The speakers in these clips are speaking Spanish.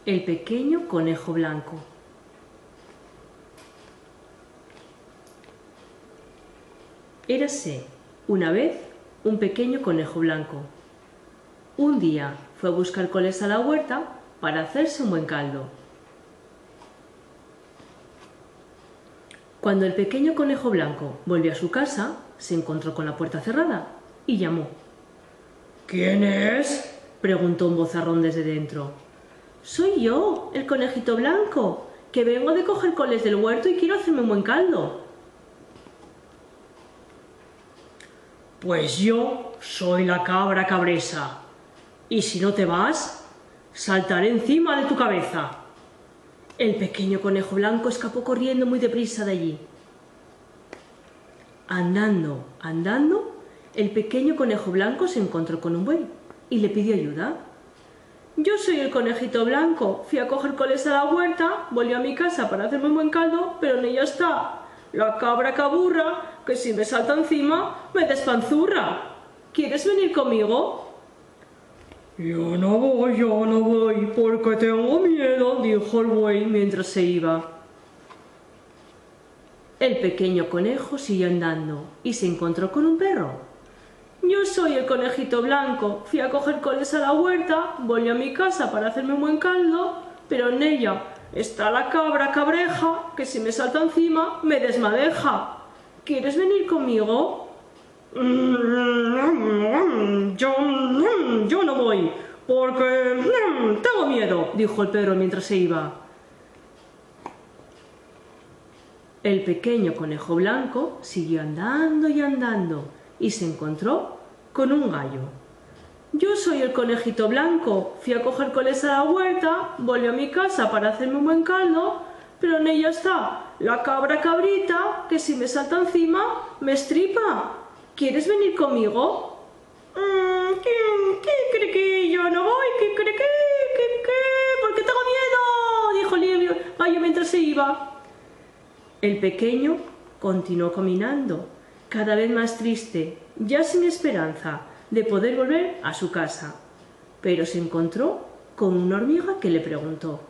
El pequeño conejo blanco. Érase una vez un pequeño conejo blanco. Un día fue a buscar coles a la huerta para hacerse un buen caldo. Cuando el pequeño conejo blanco volvió a su casa, se encontró con la puerta cerrada y llamó. ¿Quién es?, preguntó un vozarrón desde dentro. Soy yo, el conejito blanco, que vengo de coger coles del huerto y quiero hacerme un buen caldo. Pues yo soy la cabra cabresa, y si no te vas, saltaré encima de tu cabeza. El pequeño conejo blanco escapó corriendo muy deprisa de allí. Andando, andando, el pequeño conejo blanco se encontró con un buey y le pidió ayuda. Yo soy el conejito blanco, fui a coger coles a la huerta, volví a mi casa para hacerme un buen caldo, pero en ella está la cabra caburra, que si me salta encima me despanzurra. ¿Quieres venir conmigo? Yo no voy, porque tengo miedo, dijo el buey mientras se iba. El pequeño conejo siguió andando y se encontró con un perro. Yo soy el conejito blanco, fui a coger coles a la huerta, volví a mi casa para hacerme un buen caldo, pero en ella está la cabra cabreja, que si me salta encima me desmadeja. ¿Quieres venir conmigo? Yo no voy, porque tengo miedo, dijo el perro mientras se iba. El pequeño conejo blanco siguió andando y andando y se encontró con un gallo. Yo soy el conejito blanco, fui a coger coles a la huerta, volví a mi casa para hacerme un buen caldo, pero en ella está la cabra cabrita, que si me salta encima me estripa. ¿Quieres venir conmigo? Yo no voy, porque tengo miedo, dijo el gallo mientras se iba. El pequeño continuó caminando, cada vez más triste, ya sin esperanza de poder volver a su casa. Pero se encontró con una hormiga que le preguntó: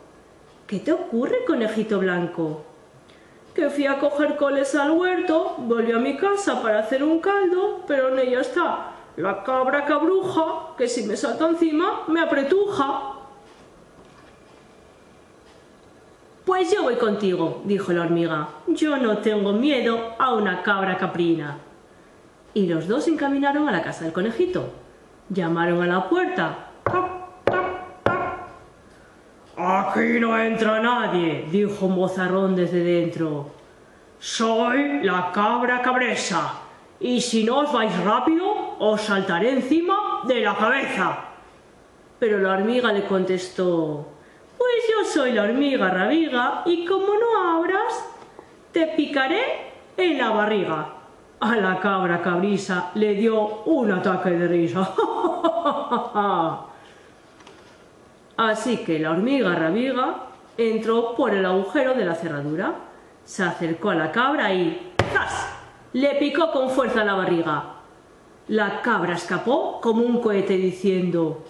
¿Qué te ocurre, conejito blanco? Que fui a coger coles al huerto, volví a mi casa para hacer un caldo, pero en ella está la cabra cabruja, que si me salta encima me apretuja. Pues yo voy contigo, dijo la hormiga. Yo no tengo miedo a una cabra caprina. Y los dos se encaminaron a la casa del conejito. Llamaron a la puerta. ¡Toc, toc, toc! Aquí no entra nadie, dijo un vozarrón desde dentro. Soy la cabra cabresa, y si no os vais rápido, os saltaré encima de la cabeza. Pero la hormiga le contestó: pues yo soy la hormiga rabiga, y como no abras, te picaré en la barriga. A la cabra cabrisa le dio un ataque de risa. Así que la hormiga rabiga entró por el agujero de la cerradura, se acercó a la cabra y ¡zas!, le picó con fuerza la barriga. La cabra escapó como un cohete diciendo: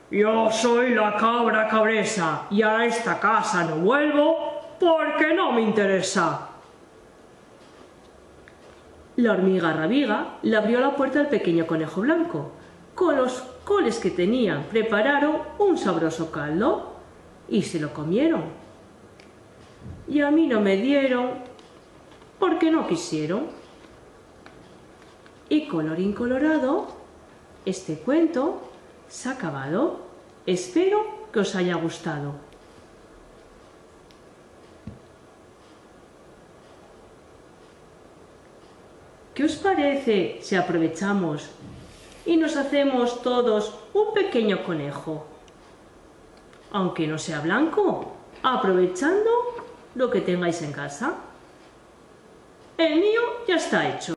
yo soy la cabra cabresa y a esta casa no vuelvo porque no me interesa. La hormiga rabiga le abrió la puerta al pequeño conejo blanco. Con los coles que tenían prepararon un sabroso caldo y se lo comieron. Y a mí no me dieron porque no quisieron. Y colorín colorado, este cuento se ha acabado. Espero que os haya gustado. ¿Qué os parece si aprovechamos y nos hacemos todos un pequeño conejo? Aunque no sea blanco, aprovechando lo que tengáis en casa. El mío ya está hecho.